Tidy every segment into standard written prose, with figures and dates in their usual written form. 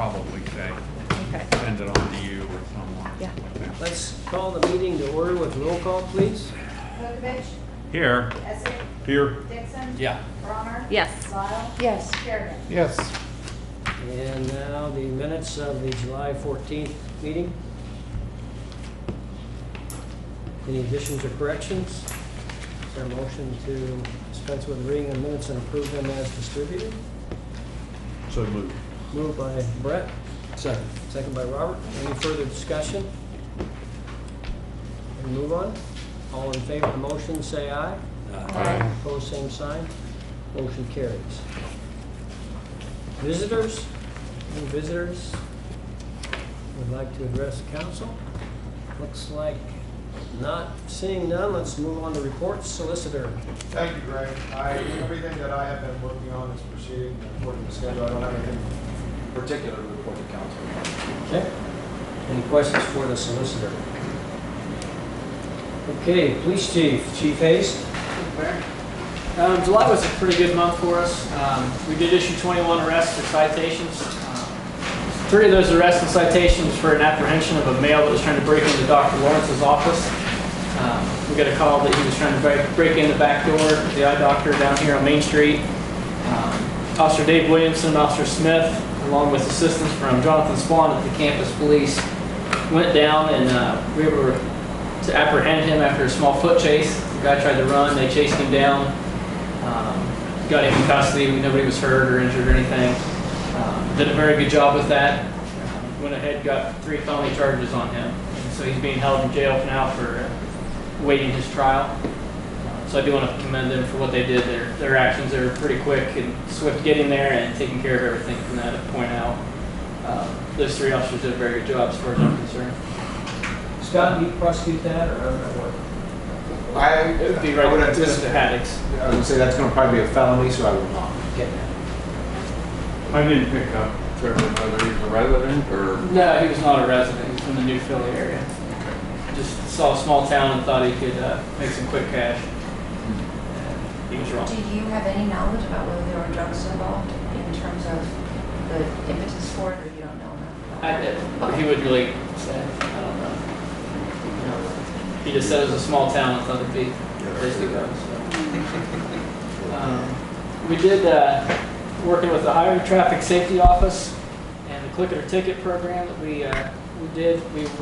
probably say, Okay. send it on to you or someone. Yeah. like that. Let's call the meeting to order with roll call, please. Vukovich, Here. Essick, Here. Dixon. Yeah. Bronner. Yes. Lyle. Yes. Kerrigan. Yes. And now the minutes of the July 14th meeting. Any additions or corrections? Is there a motion to dispense with reading the minutes and approve them as distributed? So moved. Moved by Brett, Second. second by Robert. Any further discussion? And move on. All in favor of the motion, say aye. Aye. Opposed, same sign. Motion carries. Visitors? Any visitors would like to address the council? Looks like not seeing none. Let's move on to reports. Solicitor. Thank you, Greg. Everything that I have been working on is proceeding according to schedule. I don't have anything particular to report to council. Okay. Any questions for the solicitor? Okay, police chief, Chief Hayes. July was a pretty good month for us. We did issue 21 arrests or citations. 3 of those arrests and citations for an apprehension of a male that was trying to break into Dr. Lawrence's office. We got a call that he was trying to break in the back door of the eye doctor down here on Main Street. Officer Dave Williamson and Officer Smith, along with assistance from Jonathan Swan at the campus police, went down and we were able to apprehend him after a small foot chase. The guy tried to run, they chased him down, got him in custody. Nobody was hurt or injured or anything. Did a very good job with that. Went ahead, got 3 felony charges on him. And so he's being held in jail now for awaiting his trial. So I do want to commend them for what they did. Their actions are pretty quick and swift getting there and taking care of everything from that point out. Those 3 officers did a very good job as far as I'm concerned. Scott, do you prosecute that or what? It would be right I would with anticipate. the Haddocks. I would say that's going to probably be a felony, so I will not. Get that. I didn't pick up Trevor, whether he's a resident or. No, he was not a resident. He's from the New Philly area. Just saw a small town and thought he could make some quick cash. He was wrong. Do you have any knowledge about whether there were drugs involved in terms of the impetus for it, or you don't know enough? I did. But he would really say, I don't know. He just said it was a small town and thought it'd be a place to go. So. We did, working with the Highway Traffic Safety Office and the Click It or Ticket program that we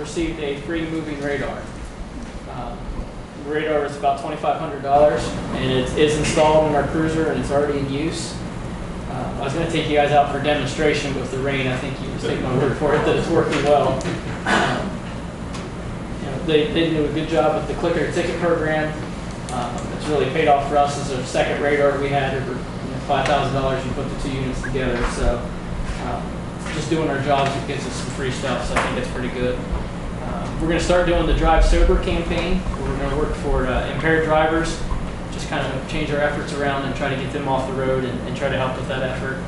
received a free moving radar. The radar is about $2,500 and it is installed in our cruiser and it's already in use. I was going to take you guys out for a demonstration, but with the rain, I think you just take my word for it that it's working well. They do a good job with the Click It or Ticket program. It's really paid off for us as a second radar we had over $5,000. You put the 2 units together, so just doing our jobs, it gets us some free stuff. So I think it's pretty good. We're going to start doing the Drive Sober campaign. We're going to work for impaired drivers, just kind of change our efforts around and try to get them off the road and try to help with that effort.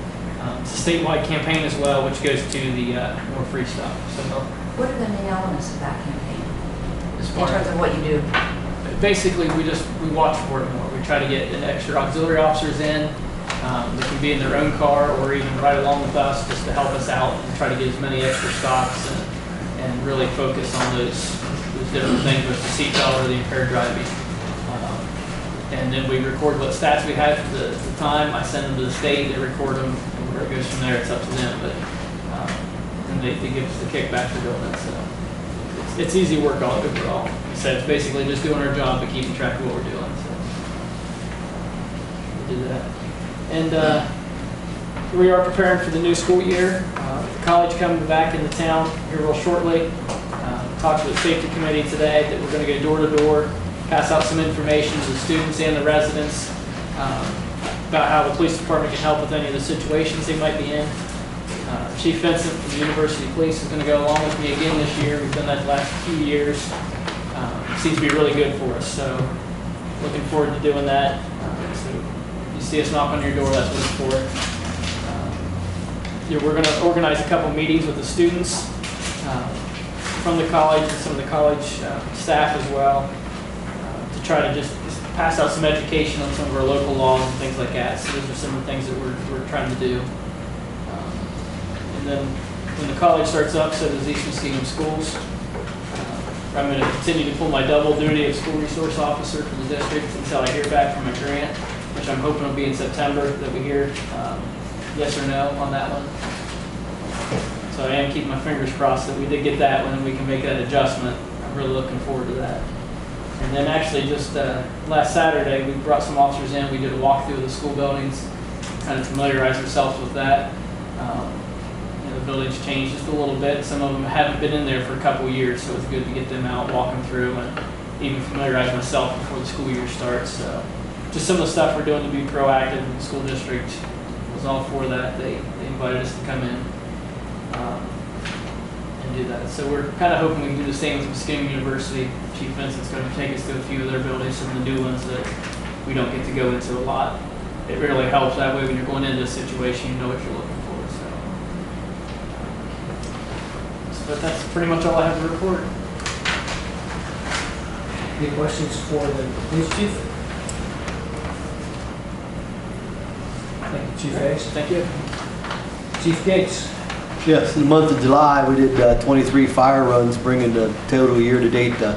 It's a statewide campaign as well, which goes to the more free stuff. So What are the main elements of that campaign as in far terms of what you do? basically, we watch for it more. We try to get extra auxiliary officers in. They can be in their own car or even ride along with us just to help us out and try to get as many extra stops and really focus on those different things with the seatbelt or the impaired driving. And then we record what stats we had for the time. I send them to the state, they record them, and where it goes from there, it's up to them. But and they give us the kickback for doing it. So it's easy work all overall. Like I said, it's basically just doing our job but keeping track of what we're doing. So we do that. And we are preparing for the new school year. The college coming back into town here real shortly. Talked with the safety committee today that we're going to go door to door, pass out some information to the students and the residents about how the police department can help with any of the situations they might be in. Chief Vincent from the University Police is going to go along with me again this year. We've done that the last few years. It seems to be really good for us, so looking forward to doing that. So you see us knock on your door, that's what it's for. We're going to organize a couple meetings with the students from the college and some of the college staff as well to try to just pass out some education on some of our local laws and things like that. So those are some of the things that we're trying to do. And then when the college starts up, so does East Muskingum Schools. I'm going to continue to pull my double duty of school resource officer for the district until I hear back from a grant, which I'm hoping will be in September that we hear yes or no on that one. So I am keeping my fingers crossed that we did get that one and we can make that adjustment. I'm really looking forward to that. And then actually just last Saturday, we brought some officers in. We did a walkthrough of the school buildings, kind of familiarize ourselves with that. The buildings changed just a little bit. Some of them haven't been in there for a couple of years, so it's good to get them out, walk them through, and even familiarize myself before the school year starts. So just some of the stuff we're doing to be proactive in the school district was all for that. They invited us to come in and do that. So we're kind of hoping we can do the same with Muskingum University. Chief Vincent's going to take us to a few of their buildings, some of the new ones that we don't get to go into a lot. It really helps that way when you're going into a situation, you know what you're looking for. But that's pretty much all I have to report. Any questions for the police chief? Thank you, Chief Hayes. Thank you. Chief Gates. Yes, in the month of July, we did 23 fire runs, bringing the total year-to-date to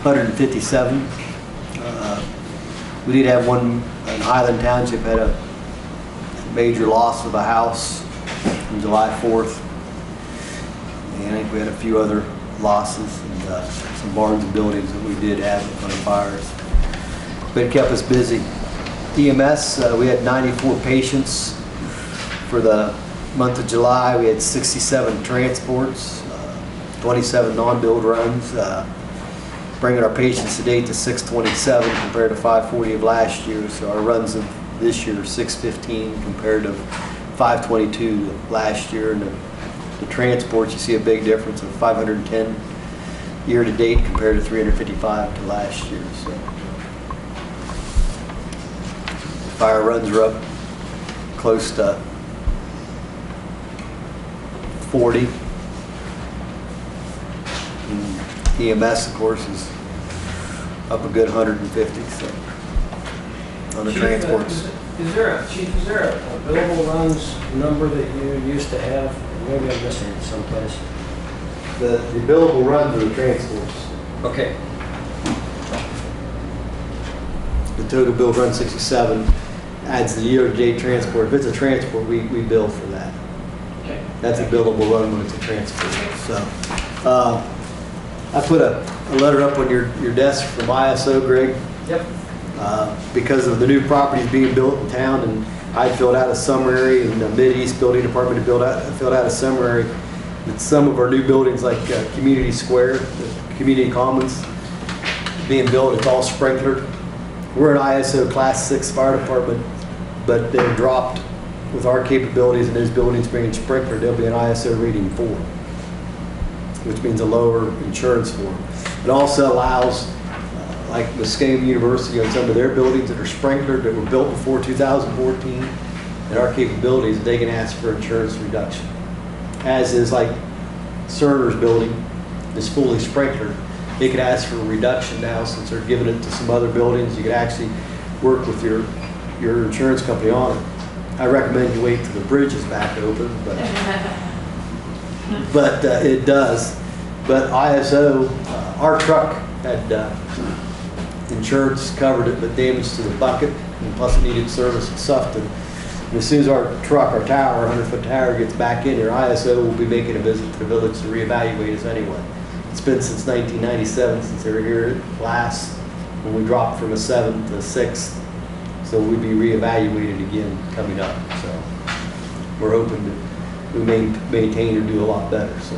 157. We did have one in Highland Township, had a major loss of a house on July 4th. And I think we had a few other losses and some barns and buildings that we did have on fires. But it kept us busy. EMS, we had 94 patients for the month of July. We had 67 transports, 27 non-billed runs, bringing our patients to date to 627 compared to 540 of last year. So our runs of this year are 615 compared to 522 last year. And the transports, you see a big difference of 510 year to date compared to 355 to last year. So fire runs are up close to 40. And EMS, of course, is up a good 150. So on the transports. Is there a billable runs number that you used to have? Maybe I'm missing it someplace. The billable runs are the transports. Okay. The total bill run 67 adds the year-to-date transport. If it's a transport, we bill for that. Okay. That's a billable run when it's a transport. So I put a letter up on your desk from ISO, Greg. Yep. Because of the new properties being built in town, and I filled out a summary, and the Mid-East Building Department filled out a summary that some of our new buildings, like Community Square, the Community Commons, being built, it's all sprinklered. We're an ISO Class 6 fire department, but they're dropped with our capabilities, and those buildings being sprinklered, they'll be an ISO rating 4, which means a lower insurance for them. It also allows, like Muskingum University, on some of their buildings that are sprinklered that were built before 2014, and our capabilities, they can ask for insurance reduction. As is like Cerner's building is fully sprinklered. They could ask for a reduction now since they're giving it to some other buildings. You could actually work with your insurance company on it. I recommend you wait till the bridge is back open, but it does. But ISO, our truck had insurance covered it, but damage to the bucket, and plus it needed service at Sufton. And as soon as our truck, our tower, 100-foot tower, gets back in here, ISO will be making a visit to the village to reevaluate us anyway. It's been since 1997 since they were here last, when we dropped from a 7 to a 6. So we'll be reevaluated again coming up. So we're hoping to maintain or do a lot better. So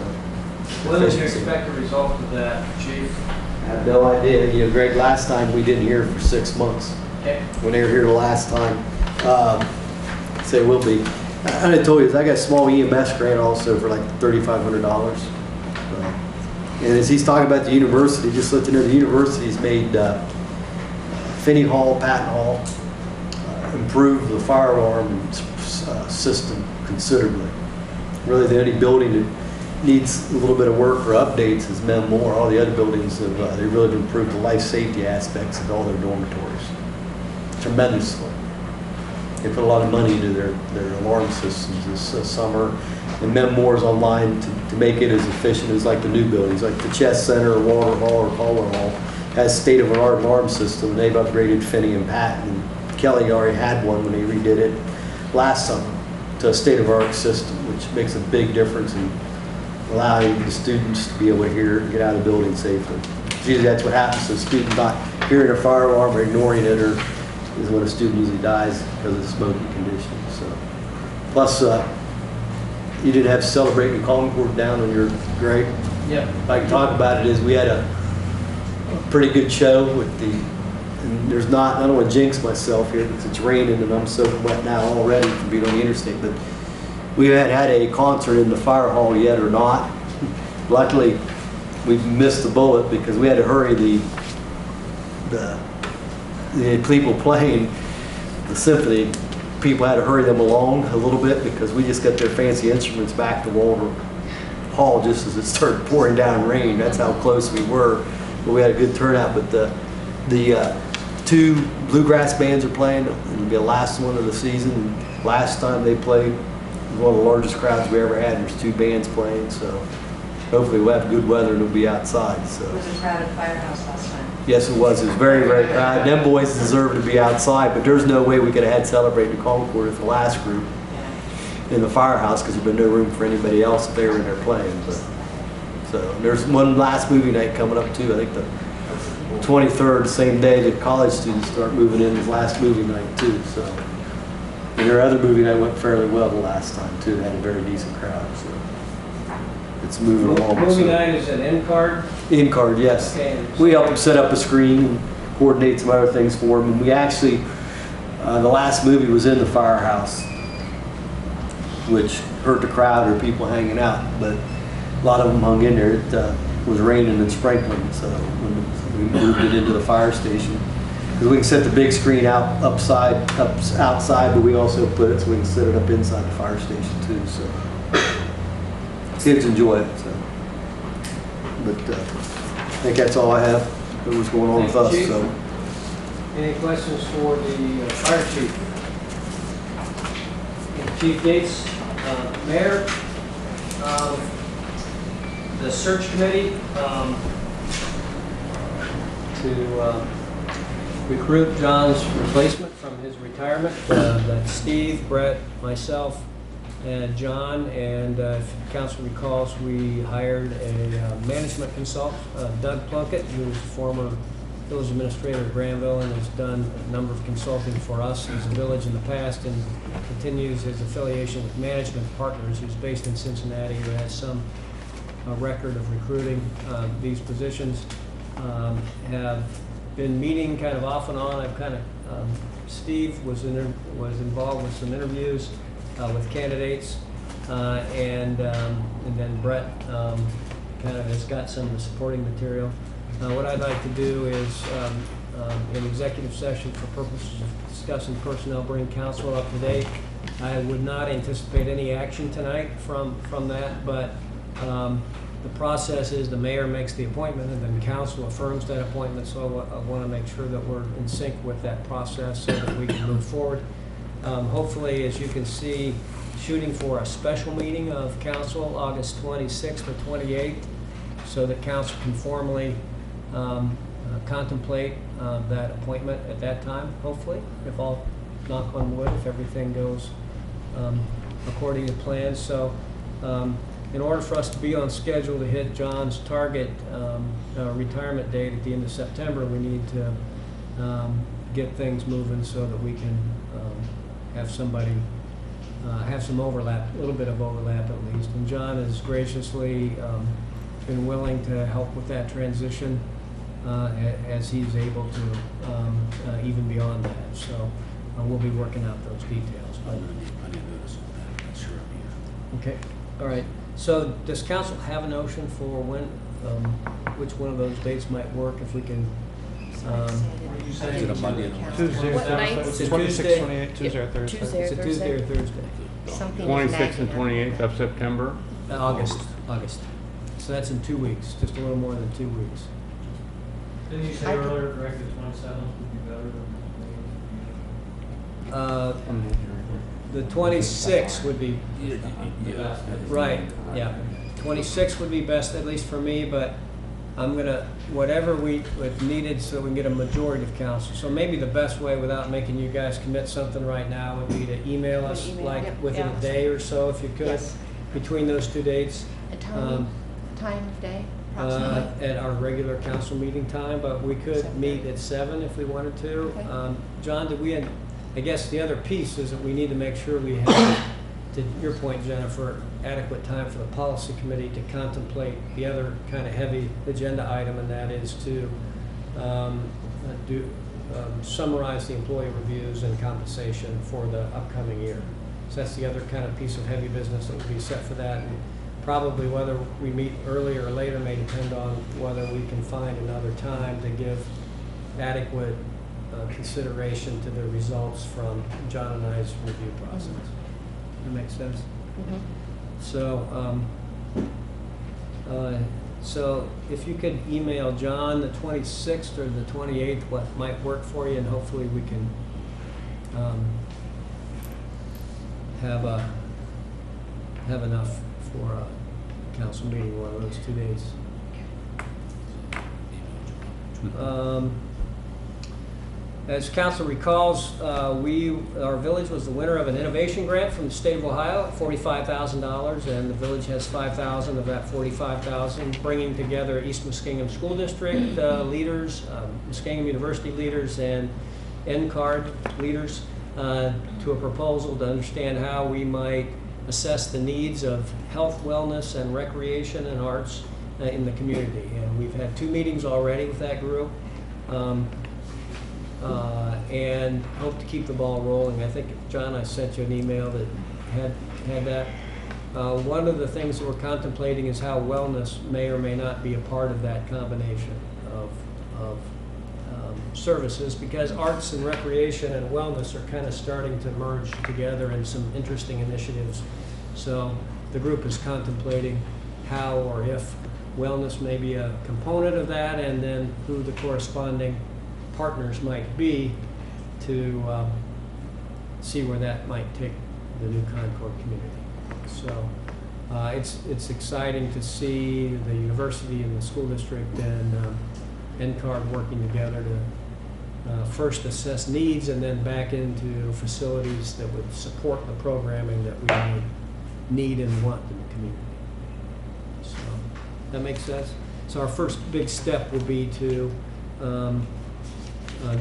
When did you expect a result of that, Chief? I have no idea. You know, Greg, last time we didn't hear for 6 months. Okay. When they were here the last time. So we'll be. I told you, I got a small EMS grant also for like $3,500. And as he's talking about the university, just let you know the university's made Finney Hall, Patton Hall, improve the fire alarm system considerably. Really, the only building that needs a little bit of work or updates is Mem Moore. All the other buildings have they really improved the life safety aspects of all their dormitories tremendously. They put a lot of money into their alarm systems this summer. and memoirs online to make it as efficient as like the new buildings, like the Chess Center or Walter Hall or Caldwell Hall has state-of-the-art alarm system. They've upgraded Finney and Patton. And Kelly already had one when they redid it last summer to a state-of-the-art system, which makes a big difference in allowing the students to be able to hear and get out of the building safely. Usually that's what happens to a student not hearing a fire alarm or ignoring it, or is when a student usually dies because of smoking conditions. So, plus, you didn't have to celebrate in Concord down on your grade. Yep. If I can talk about it, is we had a pretty good show with the, and there's not, I don't want to jinx myself here because it's raining and I'm soaking wet now already from being on the interstate, but we hadn't had a concert in the fire hall yet or not. Luckily, we missed the bullet because we had to hurry the people playing the symphony. People had to hurry them along a little bit because we just got their fancy instruments back to Walter Hall just as it started pouring down rain. That's how close we were. But we had a good turnout. But the two bluegrass bands are playing. It'll be the last one of the season. Last time they played, it was one of the largest crowds we ever had. There's two bands playing, so hopefully we'll have good weather and we'll be outside. So. It was a crowded firehouse last time. Yes, it was. It was very, very crowded. Them boys deserve to be outside, but there's no way we could have had Celebrate in Concord with the last group in the firehouse because there'd been no room for anybody else if they were in there playing. But, so there's one last movie night coming up too. I think the 23rd, same day that college students start moving in, is last movie night too. So, and their other movie night went fairly well the last time too. It had a very decent crowd. So it's moving along. Movie so. night is an end card? In card, yes. Okay. We help them set up a screen and coordinate some other things for them. And we actually, the last movie was in the firehouse, which hurt the crowd or people hanging out. But a lot of them hung in there. It was raining and sprinkling, so when we moved it into the fire station. Because we can set the big screen outside, but we also put it so we can set it up inside the fire station too. So kids enjoy it. So. But I think that's all I have that was going on with us. Chief. So. Any questions for the fire chief? Chief Gates, Mayor, the search committee to recruit John's replacement from his retirement. That's Steve, Brett, myself, and John. And if council recalls, we hired a management consultant, Doug Plunkett, who was former village administrator of Granville and has done a number of consulting for us as a village in the past, and continues his affiliation with Management Partners, who's based in Cincinnati, who has some record of recruiting these positions. Have been meeting kind of off and on. I've kind of Steve was involved with some interviews with candidates, and then Brett kind of has got some of the supporting material. What I'd like to do is, in executive session for purposes of discussing personnel, bring council up to date. I would not anticipate any action tonight from that, but the process is the mayor makes the appointment and then council affirms that appointment. So I want to make sure that we're in sync with that process so that we can move forward. Hopefully, as you can see, shooting for a special meeting of council August 26th or 28th, so that council can formally contemplate that appointment at that time, hopefully, if all, knock on wood, if everything goes according to plan. So in order for us to be on schedule to hit John's target retirement date at the end of September, we need to get things moving so that we can have somebody have some overlap, a little bit of overlap at least. And John has graciously been willing to help with that transition as he's able to, even beyond that. So we'll be working out those details. I didn't notice that. That's sure. Okay. All right. So does council have a notion for when, which one of those dates might work if we can? Is it a Monday? Tuesday. What nights? It's a 26, Tuesday. 28, Tuesday or Thursday. Tuesday or It's a Tuesday or Thursday. Something 26th and nagging. 28th of September. August. So that's in 2 weeks, just a little more than 2 weeks. Didn't you say I- earlier, Greg, the 27th would be better than? The 26th would be, Yeah. right, yeah. 26th would be best, at least for me, but I'm gonna, whatever we would needed so we can get a majority of council. So maybe the best way, without making you guys commit something right now, would be to email us Email, like yep, within yeah. a day or so, if you could, Yes. between those two dates. A time of day, approximately? At our regular council meeting time, but we could 7:30. meet at 7 if we wanted to. Okay. John, I guess the other piece is that we need to make sure we have, to your point, Jennifer, adequate time for the policy committee to contemplate the other kind of heavy agenda item, and that is to summarize the employee reviews and compensation for the upcoming year. So that's the other kind of piece of heavy business that will be set for that. And probably whether we meet earlier or later may depend on whether we can find another time to give adequate consideration to the results from John and I's review process. That makes sense? Mhm. So if you could email John the 26th or the 28th, what might work for you, and hopefully we can have enough for a council meeting one of those 2 days. As council recalls, our village was the winner of an innovation grant from the state of Ohio at $45,000, and the village has $5,000 of that $45,000, bringing together East Muskingum School District leaders, Muskingum University leaders, and NCARD leaders to a proposal to understand how we might assess the needs of health, wellness, and recreation and arts in the community. And we've had 2 meetings already with that group. And hope to keep the ball rolling. I think, John, I sent you an email that had that. One of the things that we're contemplating is how wellness may or may not be a part of that combination of services, because arts and recreation and wellness are kind of starting to merge together in some interesting initiatives. So the group is contemplating how or if wellness may be a component of that, and then who the corresponding partners might be to see where that might take the new Concord community. So it's exciting to see the university and the school district and NCARD working together to first assess needs and then back into facilities that would support the programming that we need and want in the community. So that makes sense? So our first big step will be to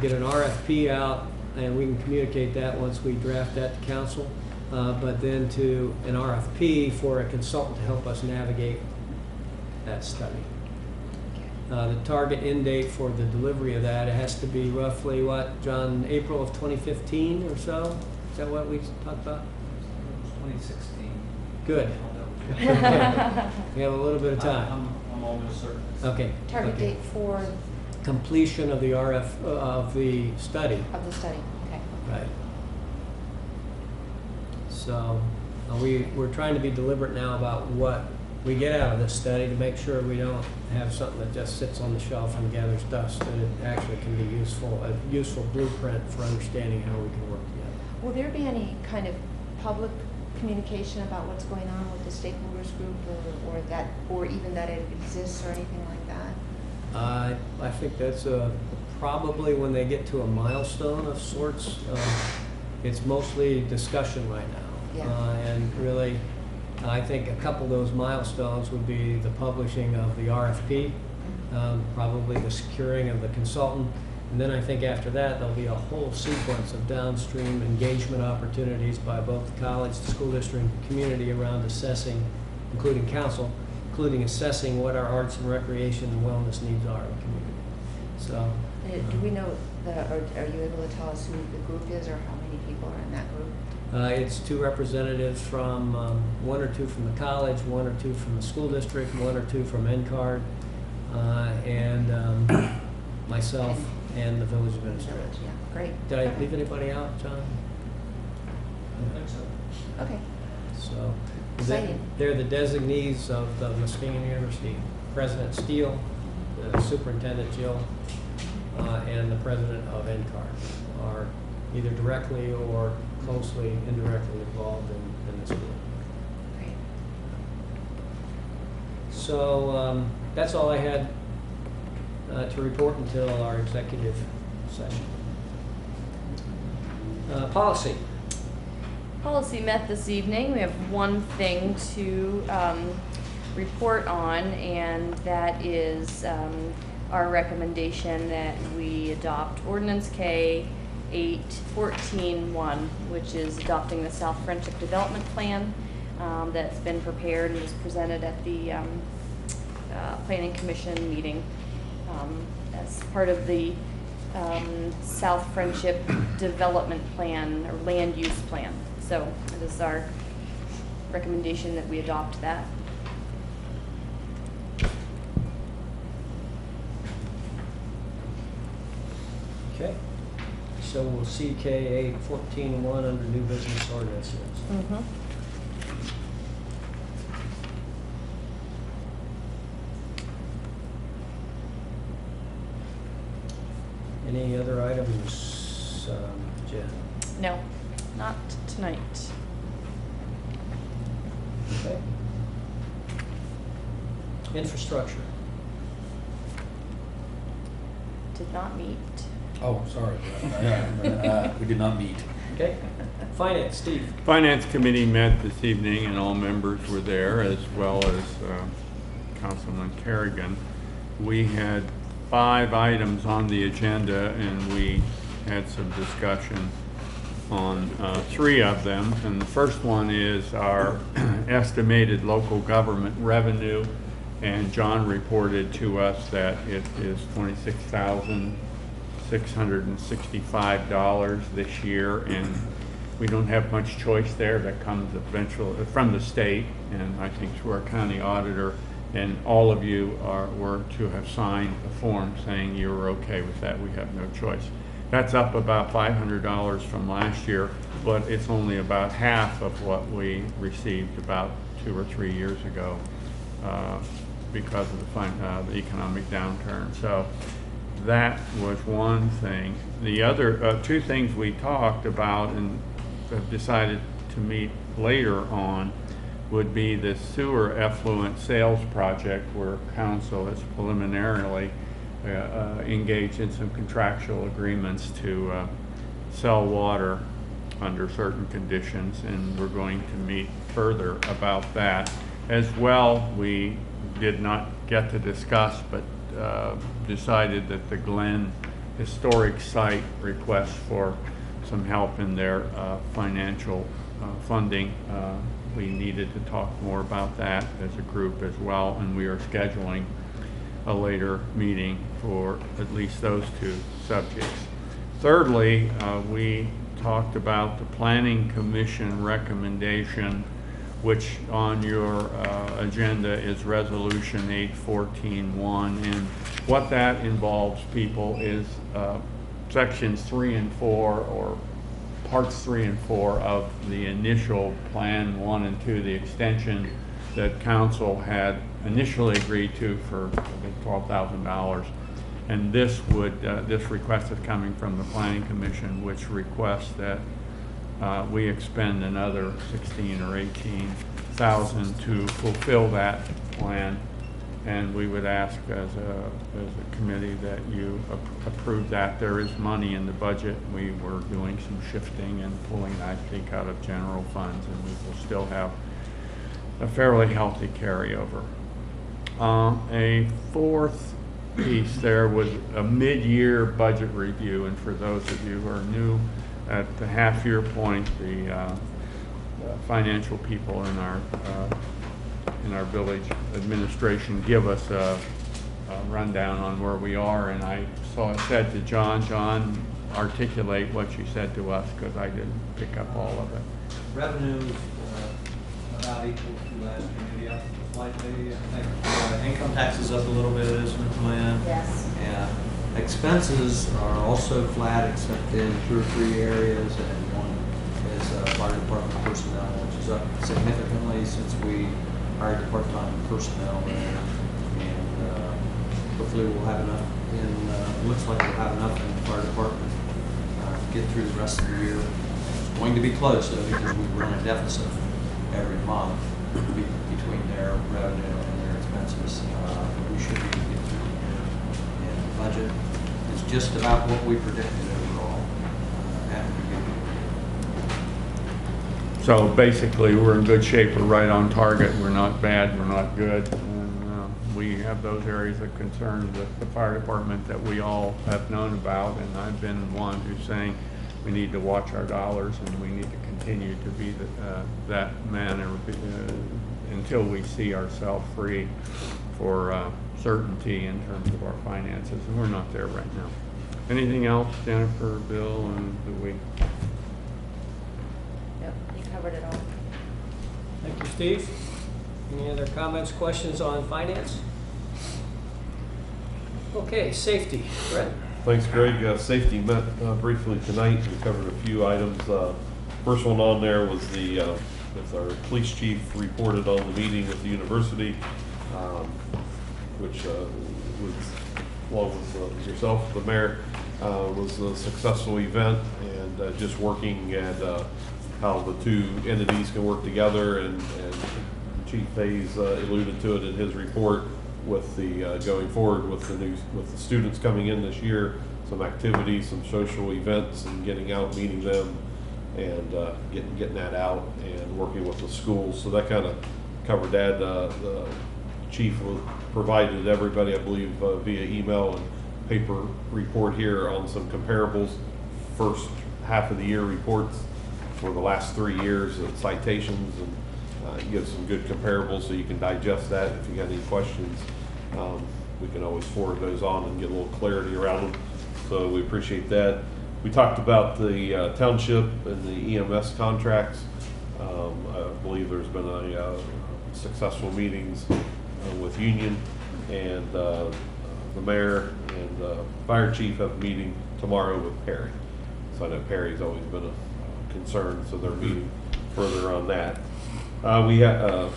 get an RFP out, and we can communicate that once we draft that to council, but then to an RFP for a consultant to help us navigate that study. The target end date for the delivery of that, it has to be roughly what, John, April of 2015 or so? Is that what we talked about? 2016. Good. We have a little bit of time. I'm almost certain. Okay. Target okay. date for Completion of the of the study. of the study, okay. Right. So we're trying to be deliberate now about what we get out of this study to make sure we don't have something that just sits on the shelf and gathers dust, that it actually can be a useful blueprint for understanding how we can work together. Will there be any kind of public communication about what's going on with the stakeholders group, or even that it exists or anything like that? I think that's probably when they get to a milestone of sorts. It's mostly discussion right now. Yeah. And really, I think a couple of those milestones would be the publishing of the RFP, probably the securing of the consultant, and then I think after that there'll be a whole sequence of downstream engagement opportunities by both the college, the school district, and the community around assessing, including council, including assessing what our arts and recreation and wellness needs are in the community. So, Do we know, or are you able to tell us who the group is or how many people are in that group? it's 2 representatives from, 1 or 2 from the college, 1 or 2 from the school district, 1 or 2 from NCARD, and myself and the village administrator. Yeah, great. Did I Okay. leave anybody out, John? I think so. Okay, So Exciting. they're the designees of the Muskingum University. President Steele, the Superintendent Jill, and the President of NCARD are either directly or closely, indirectly involved in this work. Great. So that's all I had to report until our executive session. Policy. Policy met this evening. We have one thing to report on, and that is our recommendation that we adopt Ordinance K 814-1, which is adopting the South Friendship Development Plan that's been prepared and was presented at the Planning Commission meeting as part of the South Friendship Development Plan or Land Use Plan. So it is our recommendation that we adopt that. Okay. So we'll see K 814-1 under new business ordinances. Mm-hmm. Any other items, Jen? No, not tonight. Okay. Infrastructure. Did not meet. Oh, sorry. We did not meet. Okay. Finance, Steve. Finance Committee met this evening and all members were there, as well as Councilman Kerrigan. We had 5 items on the agenda and we had some discussion on 3 of them. And the first one is our estimated local government revenue, and John reported to us that it is $26,665 this year, and we don't have much choice there. That comes eventually from the state and I think through our county auditor, and all of you were to have signed a form saying you were okay with that. We have no choice. That's up about $500 from last year, but it's only about half of what we received about 2 or 3 years ago because of the economic downturn. So that was one thing. The other 2 things we talked about and have decided to meet later on would be the sewer effluent sales project, where council has preliminarily engaged in some contractual agreements to sell water under certain conditions, and we're going to meet further about that. As well, we did not get to discuss, but decided that the Glen Historic Site request for some help in their financial funding. We needed to talk more about that as a group as well, and we are scheduling a later meeting for at least those 2 subjects. Thirdly, we talked about the Planning Commission recommendation, which on your agenda is Resolution 814-1, and what that involves, people, is sections 3 and 4, or parts 3 and 4 of the initial Plan 1 and 2, the extension that council had initially agreed to for I think $12,000. And this would this request is coming from the Planning Commission, which requests that we expend another 16 or 18,000 to fulfill that plan. And we would ask as a committee that you approve that. There is money in the budget. We were doing some shifting and pulling, I think, out of general funds, and we will still have a fairly healthy carryover. A 4th piece there was a mid-year budget review, and for those of you who are new, at the half-year point, the financial people in our village administration give us a rundown on where we are, and I said to John, articulate what you said to us, because I didn't pick up all of it. Revenues about equal to last year, maybe up slightly. I think income taxes up a little bit, isn't it, Luann? Yes. Yeah. Expenses are also flat except in 2 or 3 areas, and one is fire department personnel, which is up significantly since we hired part-time personnel there, and hopefully we'll have enough looks like we'll have enough in the fire department to get through the rest of the year. going to be close though, because we run a deficit every month between their revenue and their expenses. But we should be able to get through the year. And the budget is just about what we predicted overall. After we get So basically, we're in good shape, we're right on target, we're not bad, we're not good. And we have those areas of concern with the fire department that we all have known about, and I've been one who's saying we need to watch our dollars and we need to continue to be that manner until we see ourselves free for certainty in terms of our finances, and we're not there right now. Anything else, Jennifer, Bill, and do we? Yep, you covered it all. Thank you, Steve. Any other comments, questions on finance? Okay, safety. Brett? Thanks, Greg. Safety met briefly tonight. We covered a few items. First one on there was with our police chief reported on the meeting at the university, which was, along with yourself, the mayor, was a successful event, and just working at how the two entities can work together, and Chief Hayes alluded to it in his report with the going forward with the students coming in this year, some activities, some social events, and getting out, meeting them, and getting that out, and working with the schools. So that kind of covered that. The chief provided everybody, I believe, via email and paper report here on some comparables, first half of the year reports for the last 3 years of citations, and give some good comparables so you can digest that. If you got any questions, we can always forward those on and get a little clarity around them. So we appreciate that. We talked about the township and the EMS contracts. I believe there's been a successful meetings with Union, and the mayor and the fire chief have a meeting tomorrow with Perry. So I know Perry's always been a concern, so they're meeting further on that. We had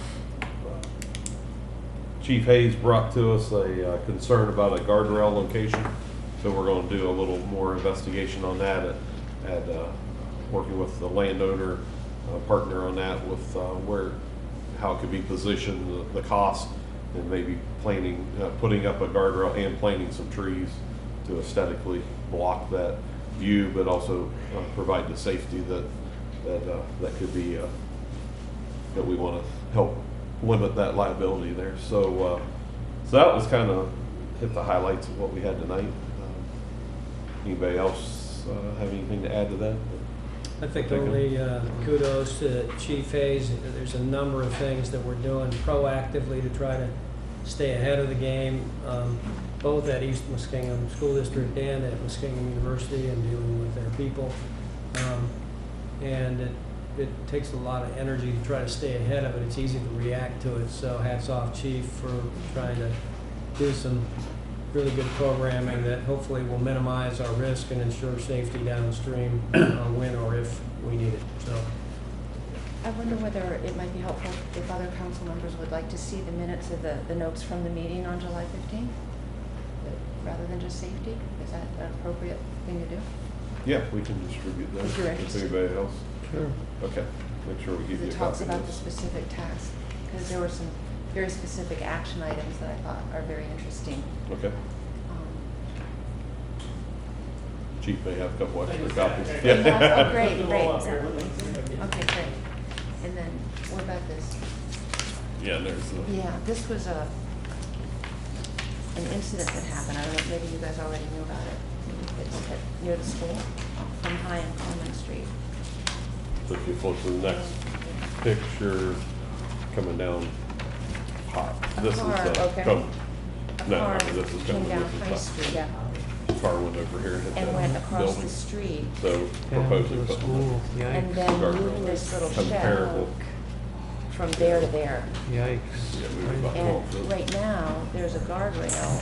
Chief Hayes brought to us a concern about a guardrail location, so we're going to do a little more investigation on that at working with the landowner partner on that, with how it could be positioned, the cost, and maybe putting up a guardrail and planting some trees to aesthetically block that view, but also provide the safety that could be that we want to help limit that liability there. So that was kind of hit the highlights of what we had tonight. Anybody else have anything to add to that? I think only kudos to Chief Hayes. There's a number of things that we're doing proactively to try to stay ahead of the game, both at East Muskingum School District and at Muskingum University, and dealing with their people. And it takes a lot of energy to try to stay ahead of it. It's easy to react to it. So hats off, Chief, for trying to do some really good programming that hopefully will minimize our risk and ensure safety downstream when or if we need it. So I wonder whether it might be helpful if other council members would like to see the minutes of the notes from the meeting on July 15th, rather than just safety. Is that an appropriate thing to do? Yeah, we can distribute If those. you're If interested. anybody else. sure. Okay, make sure we give you a It copy. talks about of the this. specific tasks, because there were some very specific action items that I thought are very interesting. Okay. Um, Chief may have a couple extra copies. Yeah. Yeah. Oh, great, great. Yeah. Okay, great. And then, what about this? Yeah, there's the. Yeah, this was an incident that happened. I don't know, maybe you guys already knew about it. It's near the school, from High and Coleman Street. So if you flip to the next picture, coming down hot. This is car, okay. A No, car this is came coming. down This High is Street, yeah, car went over here and hit and the went across building. the street, So proposing putting and then moved this little shed comparable. from there to there. Yeah, maybe about 12 And foot. right now, there's a guardrail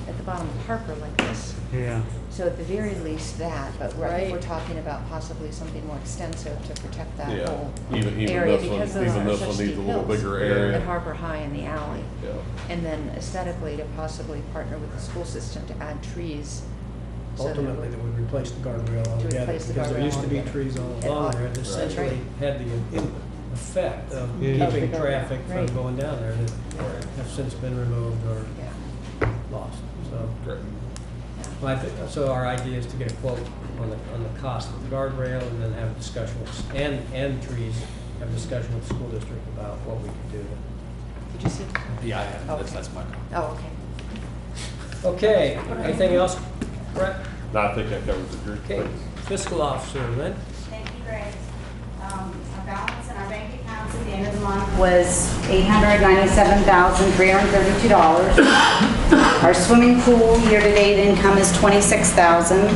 at the bottom of Harper like this. Yeah. So at the very least that, but I Right. think we're talking about possibly something more extensive to protect that Yeah, whole even area, this one, because those even are this such one steep needs a little hills bigger at area. Harper High in the alley. Yeah. And then aesthetically, to possibly partner with the school system to add trees So ultimately that would replace the guardrail altogether. replace the Because there guardrail used to be altogether. trees all And along all- there that That's essentially right. had the effect of Yeah. keeping Of the guardrail, traffic from right. going down there that have since been removed or Yeah. lost, so. Great. Well, I think, so our idea is to get a quote on the cost of the guardrail and then have a discussion with, and trees, have a discussion with the school district about what we can do. Did you see? Yeah, I have, Okay. that's my comment. Oh, okay. Okay, anything else, Brett? No, I think that covers it, Drew. Okay, fiscal officer, Lynn? Thank you, Greg. Our balance in our bank accounts at the end of the month was $897,332. Our swimming pool year-to-date income is $26,000.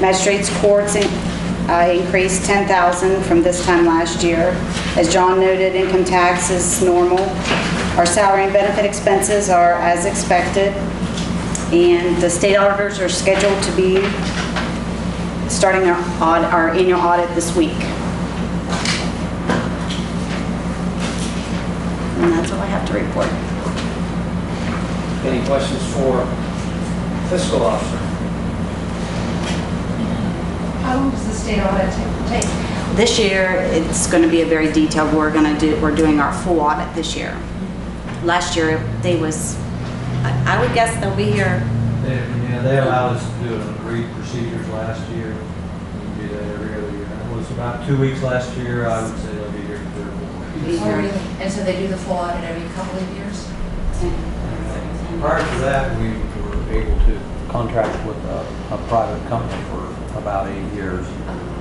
Magistrates courts increased $10,000 from this time last year. As John noted, income tax is normal. Our salary and benefit expenses are as expected. And the state auditors are scheduled to be starting our annual audit this week. And that's all I have to report. Any questions for fiscal officer? How long does the state audit take? This year, it's going to be a very detailed, we're doing our full audit this year. Last year, I would guess they'll be here. They allowed us to do an agreed procedures last year. We do that every other year. It was about 2 weeks last year. I would say they'll be here for 3 or 4 weeks. Be here. And so they do the full audit every couple of years? Prior to that, we were able to contract with a private company for about 8 years.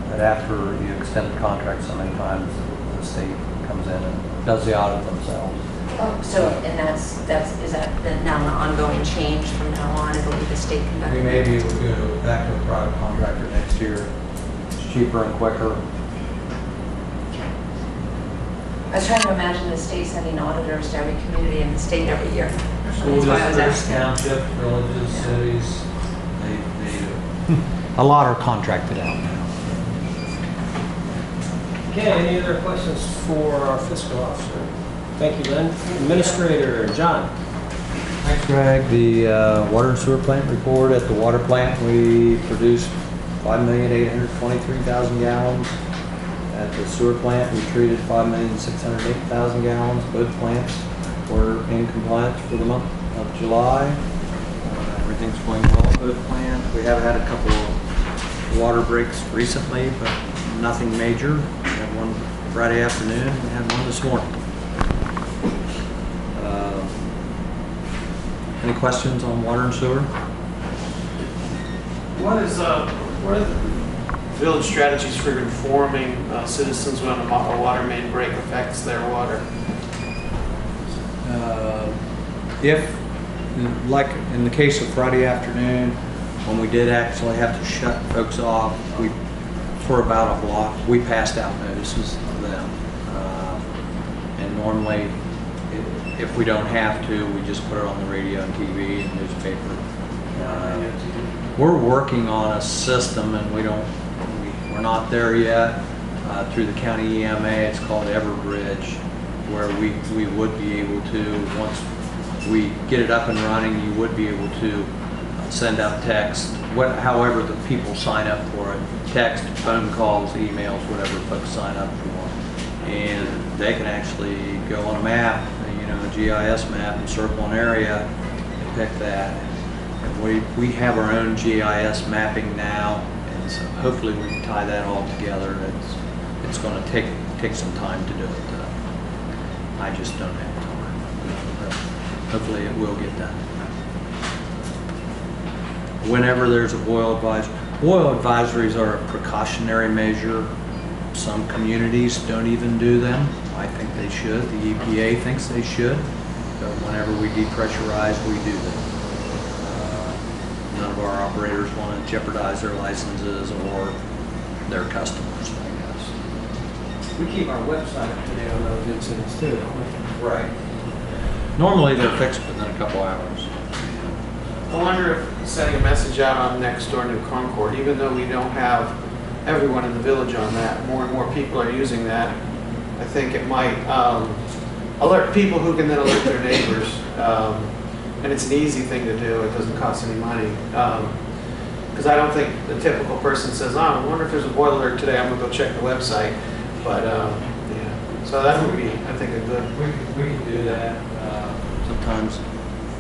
But after you extend the contract so many times, the state comes in and does the audit themselves. Oh, so, and is that now an ongoing change from now on? It'll be the state We conducting? may be able to go back to a private contractor next year. It's cheaper and quicker. I was trying to imagine the state sending auditors to every community in the state every year. School That's why I was districts, asking. townships, villages, cities, they do. A lot are contracted out now. Okay, any other questions for our fiscal officer? Thank you, Lynn. Administrator, John? Thanks, Greg. The water and sewer plant report. At the water plant, we produced 5,823,000 gallons. At the sewer plant, we treated 5,608,000 gallons. Both plants were in compliance for the month of July. Everything's going well at both plants. We have had a couple of water breaks recently, but nothing major. We had one Friday afternoon, we had one this morning. Any questions on water and sewer? What are the village strategies for informing citizens when a water main break affects their water? If, like in the case of Friday afternoon, when we did actually have to shut folks off, for about a block, we passed out notices to them. And normally, if we don't have to, we just put it on the radio and TV and newspaper. We're working on a system, and we're not there yet. Through the county EMA, it's called Everbridge, where we would be able to, once we get it up and running, you would be able to send out text, however the people sign up for it, text, phone calls, emails, whatever folks sign up for. And they can actually go on a map, a GIS map, and circle an area and pick that. And we have our own GIS mapping now, and so hopefully we can tie that all together. It's going to take some time to do it. I just don't have time. But hopefully it will get done. Whenever there's a boil advisories are a precautionary measure. Some communities don't even do them. I think they should. The EPA thinks they should. But whenever we depressurize, we do them. None of our operators want to jeopardize their licenses or their customers, I guess. We keep our website up to date on those incidents too, don't we? Right. Normally they're fixed within a couple hours. I wonder if sending a message out on Nextdoor to Concord, even though we don't have everyone in the village on that, more and more people are using that. I think it might alert people who can then alert their neighbors. And it's an easy thing to do. It doesn't cost any money. Because I don't think the typical person says, oh, I wonder if there's a boiler alert today, I'm gonna go check the website. But, yeah, so that would be, I think, a good. We can do that. Sometimes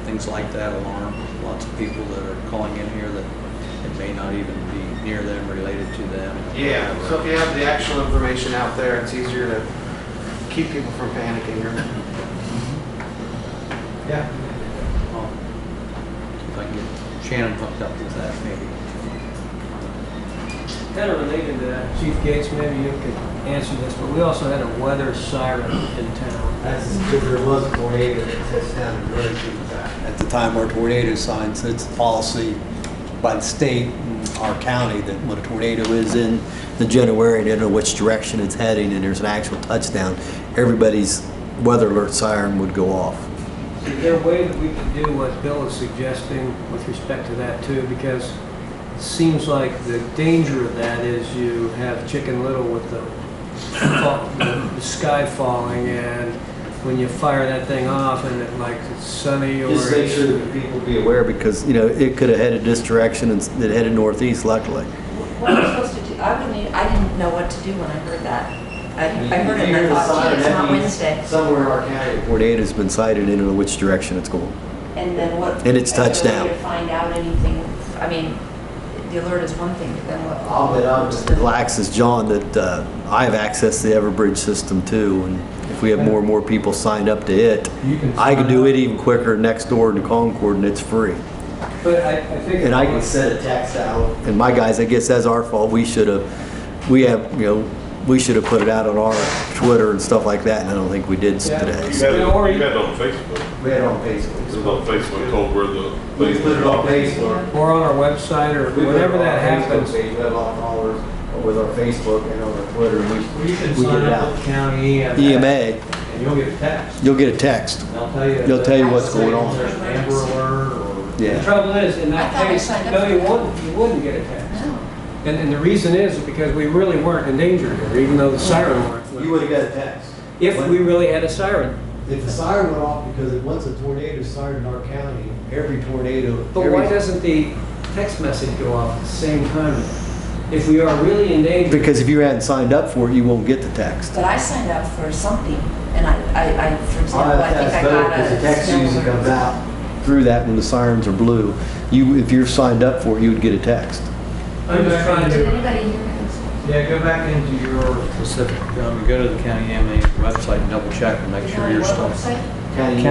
things like that alarm lots of people that are calling in here that it may not even be near them, related to them. Yeah, so if you have the actual information out there, it's easier to keep people from panicking. Yeah. Well, if I can get Shannon hooked up with that, maybe. Kind of related to that, Chief Gates, maybe you could answer this, but we also had a weather siren in town. That's because there was a tornado that touched down in Jersey. At the time, our tornado sign said it's a policy by the state and our county that when a tornado is in the general area, they don't know which direction it's heading, and there's an actual touchdown, everybody's weather alert siren would go off. Is there a way that we can do what Bill is suggesting with respect to that too? Because it seems like the danger of that is you have Chicken Little with the sky falling, and when you fire that thing off and it's sunny or... Just make sure that people be aware because, it could have headed this direction and it headed northeast, luckily. What are we supposed to do? I didn't know what to do when I heard that. I heard it and I thought, gee, it's not Wednesday. Somewhere in our county, a tornado's been sighted and in which direction it's going. And then what? And it's touched down. To find out anything, I mean, the alert is one thing, but then what? I'll bet I'm as relaxed as John that I have access to the Everbridge system too, and if we have more and more people signed up to it, I can do it even quicker next door to Concord, and it's free. But I think... And I can send a text out. And my guys, I guess that's our fault. We should have put it out on our Twitter and stuff like that, and I don't think we did today. You had it on Facebook. We had it on Facebook. It was on Facebook, told where the... We put it on Facebook. Or on our website or whenever that happens. We have a lot of followers with our Facebook and on our Twitter. You can We get sign it up out. with the county EMA. and you'll get a text. You'll get a text. They'll tell you. They'll tell you what's going on. There's an Amber Alert or... The Yeah. trouble is, in that I thought I case, signed up no, for you that. wouldn't get a text. And the reason is because we really weren't in danger here, even though the siren went. You would have got a text. If we really had a siren. If the siren went off, because once a tornado started in our county, every tornado. But why doesn't the text message go off at the same time? If we are really in danger. Because if you hadn't signed up for it, you won't get the text. But I signed up for something, and I for example, I think I got Because the text snow usually alert. comes out through that when the sirens are blue. If you're signed up for it, you would get a text. I'm just trying Did to, anybody hear this? Yeah, go back into your specific, go to the county EMA website and double check and make sure you're still. County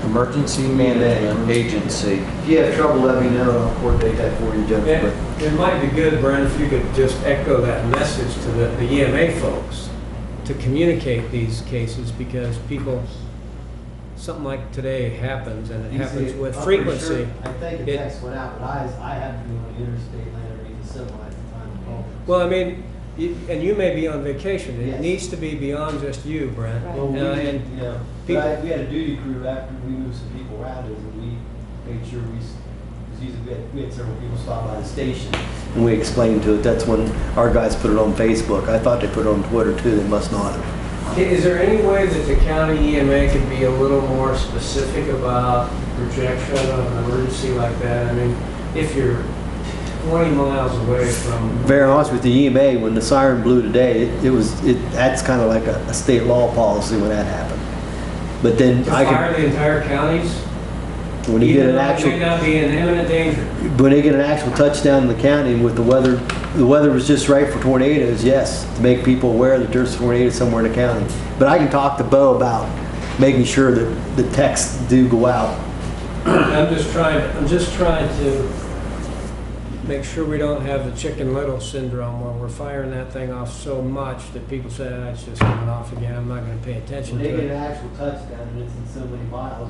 Emergency Management Agency. If you have trouble, let me know, and I'll coordinate that for you, Jennifer. it might be good, Brent, if you could just echo that message to the EMA folks to communicate these cases, because people, something like today happens, and it happens with frequency. I think a text went out, but I had to be on the interstate land underneath the semi at the time of call. Well, I mean, and you may be on vacation. It Yes. needs to be beyond just you, Brent. Right. Well, we people- we had a duty crew after we moved some people around us, and we made sure we had several people stop by the station. And we explained to it, that's when our guys put it on Facebook. I thought they put it on Twitter too, they must not have. Is there any way that the county EMA could be a little more specific about projection of an emergency like that? I mean, if you're 20 miles away from... Very honest with the EMA, when the siren blew today, that's kind of like a state law policy when that happened. But then To I fire can, the entire counties, when you get even an though actual, it may not be in imminent danger. when they get an actual touchdown in the county with the weather was just right for tornadoes, yes, to make people aware that there's a tornado somewhere in the county. But I can talk to Bo about making sure that the texts do go out. I'm just trying to make sure we don't have the Chicken Little syndrome where we're firing that thing off so much that people say, "Ah, it's just coming off again, I'm not going to pay attention When to they get an it." actual touchdown and it's in so many miles,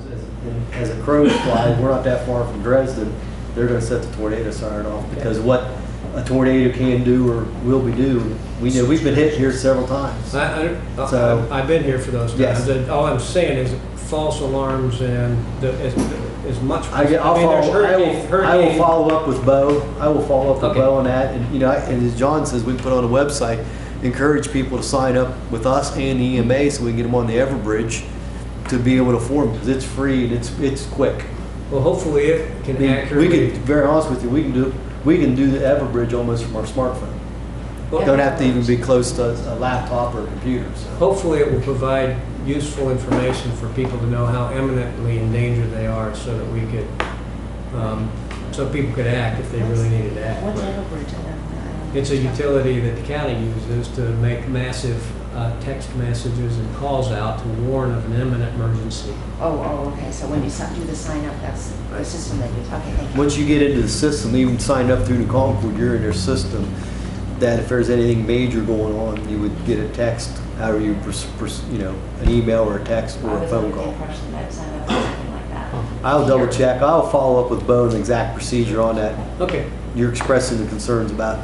as a crow flies, we're not that far from Dresden, they're going to set the tornado siren off because what a tornado can do or will be do, we know we've been hit here several times. So- I've been here for those Yes. times. And all I'm saying is false alarms and as much. I will follow up with Bo. I will follow up with Okay. Bo on that. And, and as John says, we put on a website, encourage people to sign up with us and EMA so we can get them on the Everbridge to be able to form because it's free and it's quick. Well, hopefully it I can mean, accurately. we could, to be very honest with you, we can do the Everbridge almost from our smartphone. Well, Don't have to even be close to a laptop or a computer, so. Hopefully it will provide useful information for people to know how eminently in danger they are so that we could, so people could act if they really needed to act. What's Everbridge? It's a utility that the county uses to make massive text messages and calls out to warn of an imminent emergency. Oh, okay, so when you do the sign up, that's the system that you, okay, thank you. Once you get into the system, even signed up through the Concord, you're in their system, that if there's anything major going on, you would get a text, how you, an email or a text or a phone call. Person that signed up for something like that. I'll double check. I'll follow up with Bo on the exact procedure on that. Okay, You're expressing the concerns about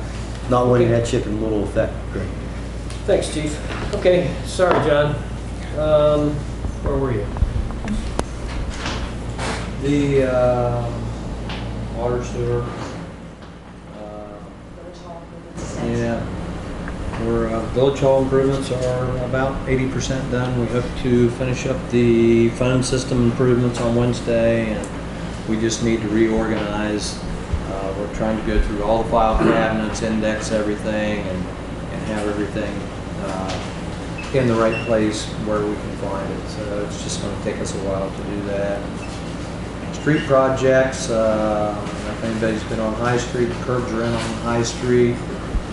not wanting that chip in little effect. Great. thanks, Chief. Okay, sorry, John. Where were you? The water sewer. Yeah, village hall improvements are about 80% done. We hope to finish up the phone system improvements on Wednesday, and we just need to reorganize. We're trying to go through all the file cabinets, index everything, and have everything in the right place where we can find it. So it's just going to take us a while to do that. Street projects, if anybody's been on High Street, the curbs are in on High Street,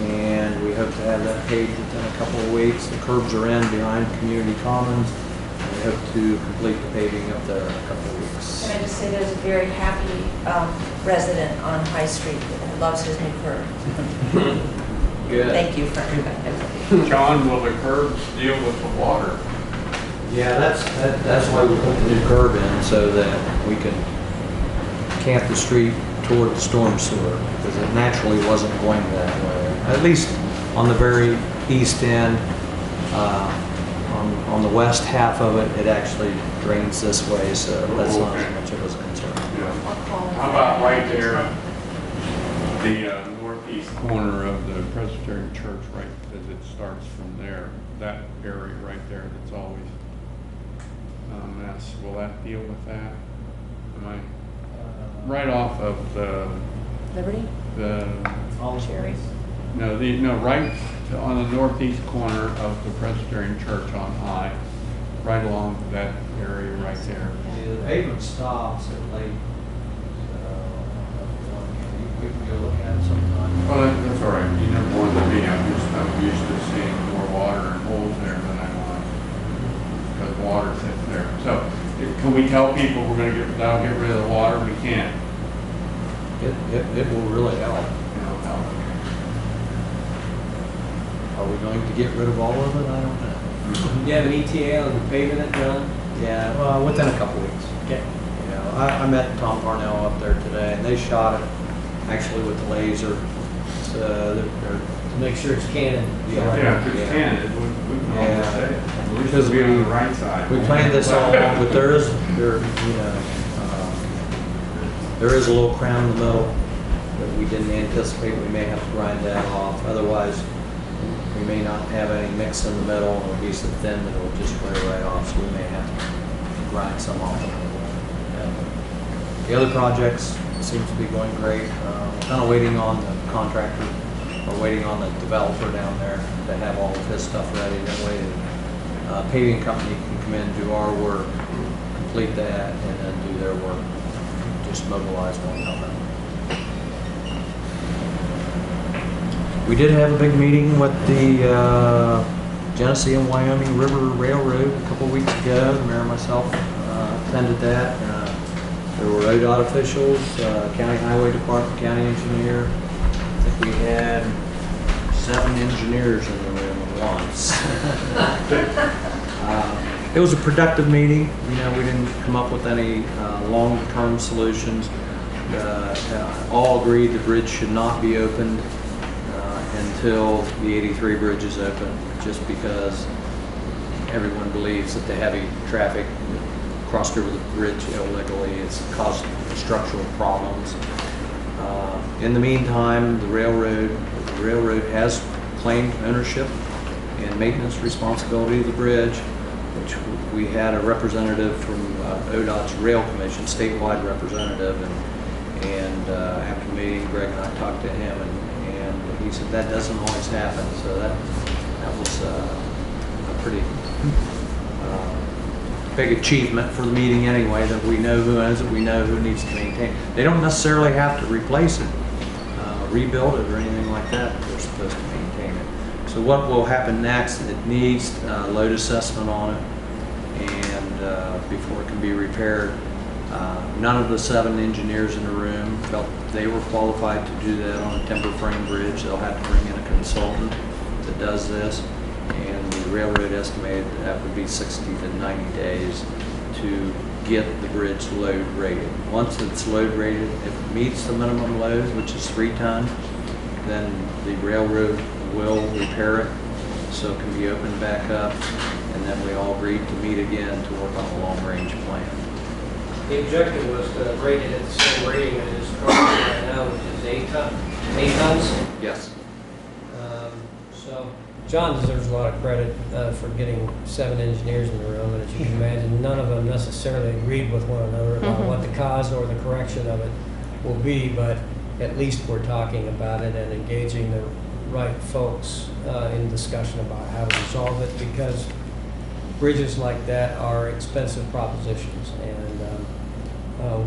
and we hope to have that paved within a couple of weeks. The curbs are in behind Community Commons, and we hope to complete the paving up there in a couple of weeks. Can I just say there's a very happy resident on High Street that loves his new curb. Good. Thank you for everybody. John, will the curbs deal with the water? Yeah, that's why we put the new curb in, so that we can camp the street toward the storm sewer, because it naturally wasn't going that way. At least on the very east end, on the west half of it, it actually drains this way, so that's not as much of a concern. How about right there, the northeast corner of the Presbyterian Church, right as it starts from there, that area right there that's always a mess. Will that deal with that? Am I right off of the Liberty? Cherries? No, right on the northeast corner of the Presbyterian Church on High, right along that area right there. Yeah, the pavement stops at late. We can go look at it sometime. Well, that's all right. You never wanted to be. I'm used to seeing more water and holes there than I want, because water's in there. So, can we tell people we're going to get rid of the water? We can't. It will really help. It'll help. Are we going to get rid of all of it? I don't know. Do you have an ETA on paving it, John? Yeah, within a couple weeks. Okay. You know, I met Tom Parnell up there today, and they shot it actually with the laser. So they're To make sure it's Canon. Yeah, if it's candid, we can always say it. At least Because it'll be on the right side. we planned this all along, but there is a little crown in the middle that we didn't anticipate. We may have to grind that off. Otherwise, we may not have any mix in the middle, and it'll be so thin that it'll just wear right off. So we may have to grind some off. The other projects seem to be going great. Kind of waiting on the contractor, or waiting on the developer down there to have all of his stuff ready. That way, the paving company can come in, do our work, complete that, and then do their work. Just mobilize one another. We did have a big meeting with the Genesee and Wyoming River Railroad a couple weeks ago. The mayor and myself attended that. There were ODOT officials, county highway department, county engineer. I think we had 7 engineers in the room at once. It was a productive meeting. You know, we didn't come up with any long-term solutions. All agreed the bridge should not be opened until the 83 bridge is open, just because everyone believes that the heavy traffic crossed over the bridge illegally. It's caused structural problems. In the meantime, the railroad has claimed ownership and maintenance responsibility of the bridge. which we had a representative from ODOT's Rail Commission, statewide representative, and after the meeting, Greg and I talked to him, and he said that doesn't always happen. So that was a pretty big achievement for the meeting anyway, that we know who owns it, we know who needs to maintain it. They don't necessarily have to replace it, rebuild it, or anything like that. They're supposed to maintain it. So what will happen next, it needs a load assessment on it, and before it can be repaired. None of the 7 engineers in the room felt they were qualified to do that on a timber frame bridge. They'll have to bring in a consultant that does this, and the railroad estimated that would be 60 to 90 days to get the bridge load rated. Once it's load rated, if it meets the minimum load, which is 3 tons, then the railroad will repair it so it can be opened back up, and then we all agreed to meet again to work on a long-range plan. The objective was to rate it at the same rating it is currently right now, which is 8 tons. Yes. So John deserves a lot of credit for getting 7 engineers in the room, and as you can imagine, none of them necessarily agreed with one another about what the cause or the correction of it will be, but at least we're talking about it and engaging the right folks in discussion about how to resolve it, because bridges like that are expensive propositions, and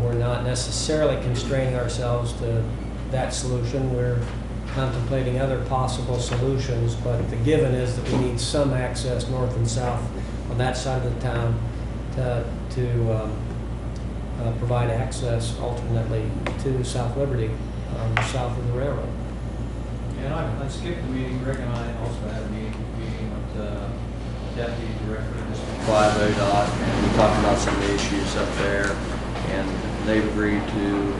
we're not necessarily constraining ourselves to that solution. We're contemplating other possible solutions, but the given is that we need some access north and south on that side of the town to provide access alternately to South Liberty, south of the railroad. And I skipped the meeting. Greg and I also had a meeting with the Deputy Director of District 5 ODOT, and we talked about some of the issues up there, and they've agreed to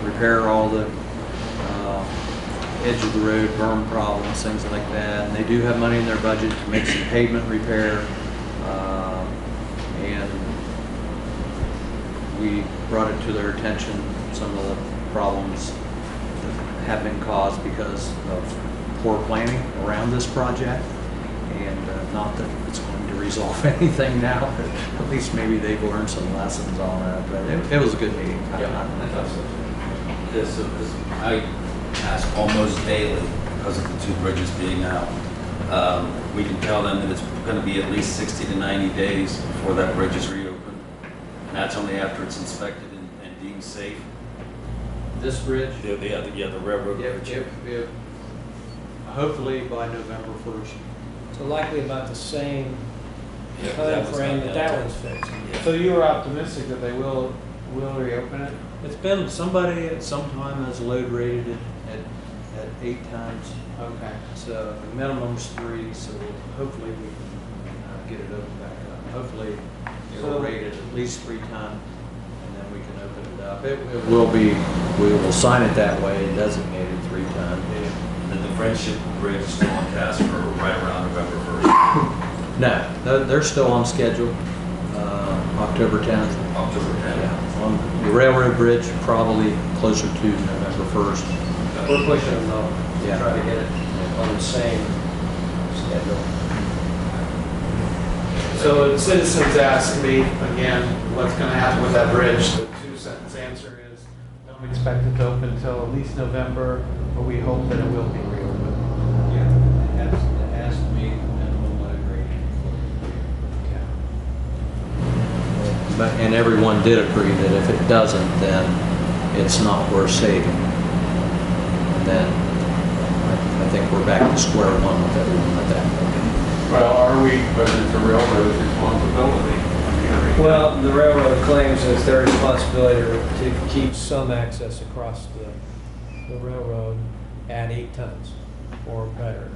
repair all the edge of the road berm problems, things like that. And they do have money in their budget to make some pavement repair, and we brought it to their attention some of the problems that have been caused because of poor planning around this project. And not that it's going to resolve anything now, but at least maybe they've learned some lessons on it. But it was a good meeting. I thought so. This, I ask almost daily because of the 2 bridges being out. We can tell them that it's going to be at least 60 to 90 days before that bridge is reopened. And that's only after it's inspected and deemed safe. This bridge? The railroad bridge. Hopefully by November 1st. So likely about the same Yeah, time frame not- that one's fixed. So you were optimistic that they will reopen it? It's been, somebody at some time has load rated it at 8 tons. Okay. So the minimum's 3, so hopefully we can get it opened back up. Hopefully it'll rate it at least 3 ton, and then we can open it up. It will be, we will sign it that way, designated 3 ton. And the Friendship Bridge is still on task for right around November 1st. No, they're still on schedule, October 10th. October 10th. Yeah, on the railroad bridge, probably closer to November 1st. We're pushing them though, Yeah. try to get it on the same schedule. So the citizens ask me again, what's going to happen with that bridge? The 2-sentence answer is, don't expect it to open until at least November, but we hope that it will be reopened. Yeah, it has to meet minimum load rating. But, and everyone did agree that if it doesn't, then it's not worth saving. And then I think we're back to square one with everyone at that point. Well, are we, but it's a railroad's responsibility. Well, the railroad claims it's their responsibility to keep some access across the railroad at 8 tons or better.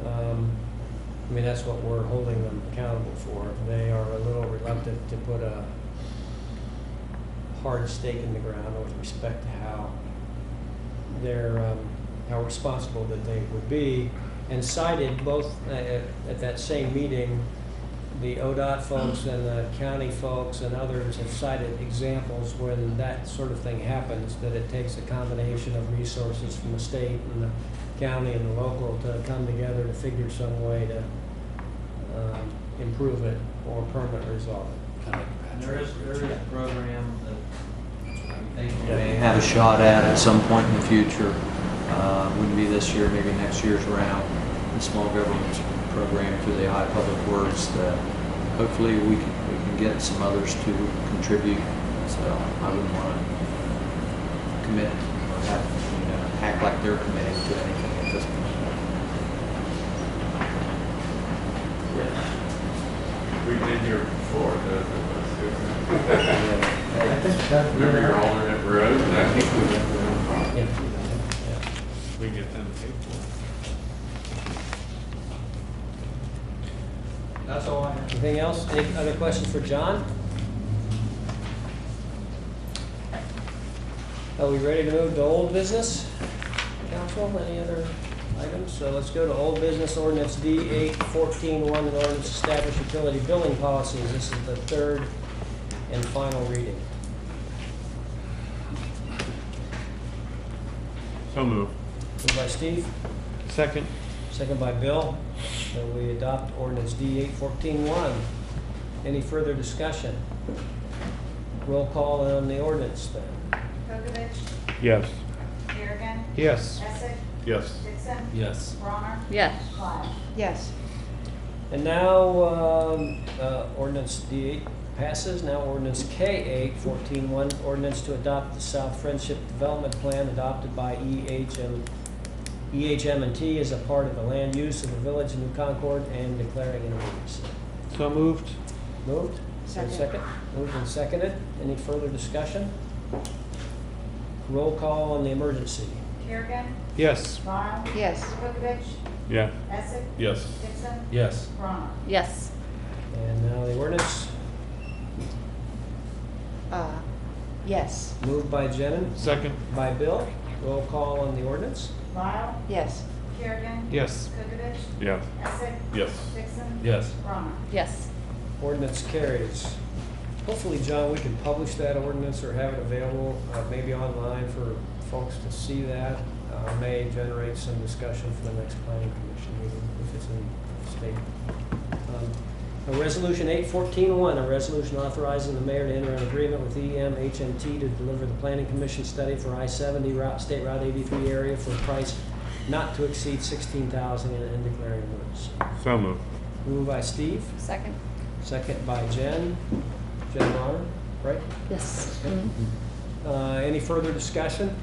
I mean, that's what we're holding them accountable for. They are a little reluctant to put a hard stake in the ground with respect to how they're, how responsible that they would be, and cited both at that same meeting, the ODOT folks and the county folks and others have cited examples when that sort of thing happens, that it takes a combination of resources from the state and the county and the local to come together to figure some way to improve it or permanently resolve it. And there is a program that I think we may have a shot at some point in the future. Wouldn't be this year, maybe next year's round. The small government program through the Ohio Public Works that hopefully we can get some others to contribute. So I wouldn't want to commit or have, act like they're committing to anything at this point. We've been here before, I think that, remember your alternate road, and I think yeah. we get them paid for. That's all I have. Anything else? Any other questions for John? Are we ready to move to old business? Council, any other items? So let's go to old business ordinance D8-14-1, an ordinance establish utility billing policies. This is the third and final reading. So moved. Moved by Steve, Second. second by Bill. So we adopt ordinance D8-14-1. Any further discussion? Roll call on the ordinance then. Kokavich, Yes. Kerrigan, Yes. Essick, Yes. Dixon, Yes. Bronner, Yes. Clyde. Yes. And now, ordinance D8 passes. Now ordinance K8-14-1, ordinance to adopt the South Friendship Development Plan adopted by EHM&T as a part of the land use of the village of New Concord and declaring an emergency. So moved. Moved? Second. Moved and seconded. Any further discussion? Roll call on the emergency. Kerrigan, Yes. Bronner, Yes. Kokavich, Yeah. Essick, Yes. Dixon, Yes. Bronner. Yes. And now the ordinance, Yes. moved by Jenon, Second. by Bill. Roll call on the ordinance. Lyle, Yes. Kerrigan, Yes. Kokavich, Yeah. Essick, Yes. Dixon, Yes. Bronner. Yes. Ordinance carries. Hopefully, John, we can publish that ordinance or have it available, maybe online for folks to see that. May generate some discussion for the next planning commission meeting if it's in state. A resolution 8-14-1, a resolution authorizing the mayor to enter an agreement with EMHMT to deliver the planning commission study for I-70 route, State Route 83 area for a price not to exceed $16,000 and declaring an emergency. So moved. Moved by Steve, Second. second by Jen Bronner, right? Yes. Any further discussion?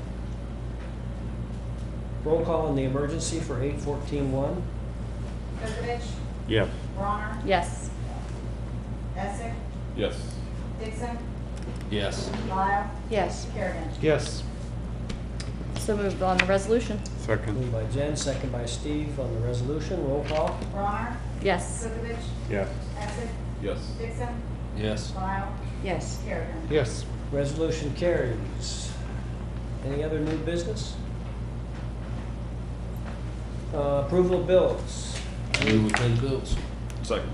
Roll call on the emergency for 8-14-1. Kokavich, Yeah. Bronner, Yes. Essick, Yes. Dixon, Yes. Lyle, Yes. Kerrigan. Yes. So moved on the resolution. Second. Moved by Jen, second by Steve on the resolution. Roll call. Bronner, Yes. Kokavich, Yeah. Essick, Yes. Dixon, Yes. Lyle, Yes. Kerrigan. Yes. Resolution carries. Any other new business? Approval of bills. Move to pay the bills. Second.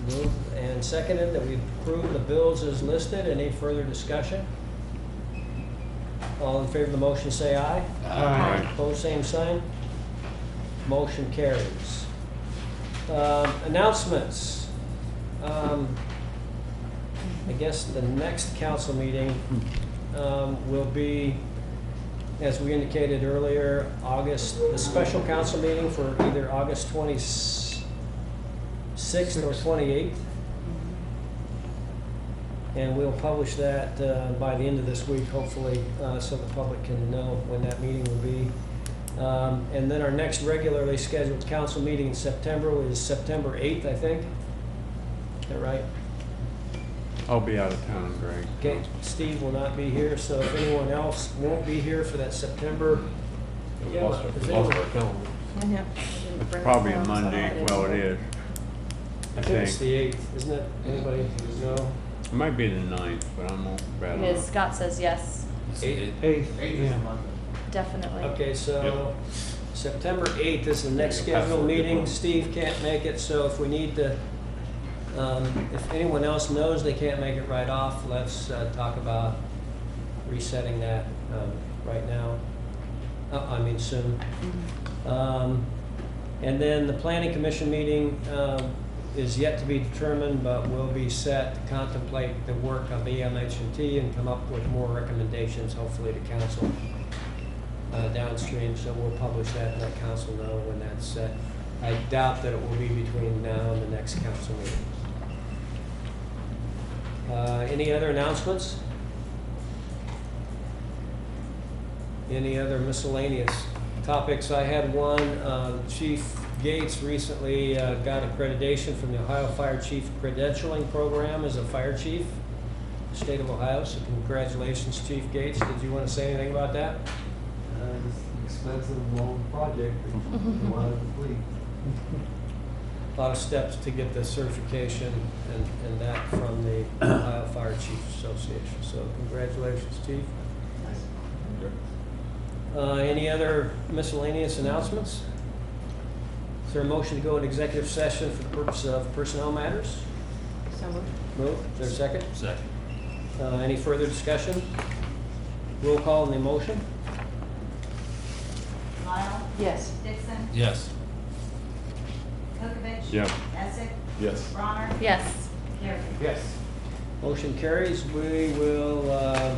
Moved and seconded that we approve the bills as listed. Any further discussion? All in favor of the motion say aye. Aye. Opposed, same sign. Motion carries. Announcements. I guess the next council meeting will be, as we indicated earlier, the special council meeting for either August 26th or 28th. And we'll publish that by the end of this week, hopefully, so the public can know when that meeting will be. And then our next regularly scheduled council meeting in September is September 8th, I think. Is that right? I'll be out of town, Greg. Okay, Steve will not be here, so if anyone else won't be here for that September. We lost Is our anyone- calendar. It's probably a Monday. Well, it is. I think it's the 8th, isn't it? Anybody know? It might be the 9th, but I'm not bad Ms. on Scott says yes, definitely. Okay, so September 8th is the next scheduled meeting. Steve can't make it, so if we need to, if anyone else knows they can't make it right off, let's talk about resetting that right now. I mean soon. And then the planning commission meeting is yet to be determined, but will be set to contemplate the work of EMH&T and come up with more recommendations, hopefully to council downstream. So we'll publish that and let council know when that's set. I doubt that it will be between now and the next council meeting. Any other announcements? Any other miscellaneous topics? I had one. Chief Gates recently got accreditation from the Ohio Fire Chief Credentialing Program as a fire chief, in the state of Ohio. So congratulations, Chief Gates. Did you want to say anything about that? It's an expensive, long project that you want to complete. A lot of steps to get the certification and that from the Ohio Fire Chiefs Association. So congratulations, Chief. Any other miscellaneous announcements? Is there a motion to go into executive session for the purpose of personnel matters? So moved. Move. Is there a second? Second. Any further discussion? Roll call on the motion. Lyle? Yes. Dixon? Yes. Kokavich? Yeah. Essick? Yes. Bronner? Yes. Carried. Yes. Motion carries. We will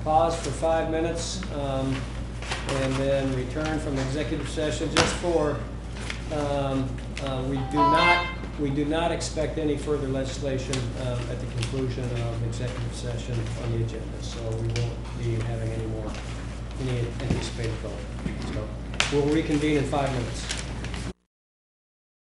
pause for 5 minutes and then return from executive session just for, we do not expect any further legislation at the conclusion of executive session on the agenda. So we won't be having any anticipated vote. So we'll reconvene in 5 minutes.